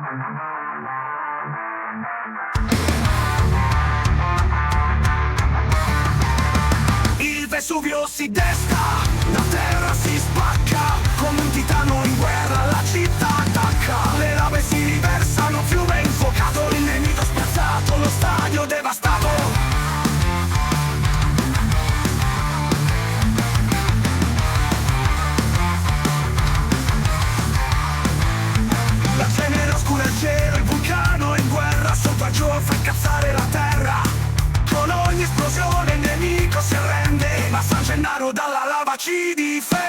Il Vesuvio si desta, la terra si spacca, come un titano in guerra la città attacca. Le lave si riversano, fiume infuocato, il nemico spiazzato, lo stadio devastato. La cenere oscura il cielo, il vulcano in guerra, sotto a giù fa incazzare la terra. Con ogni esplosione il nemico si arrende, ma San Gennaro dalla lava ci difende.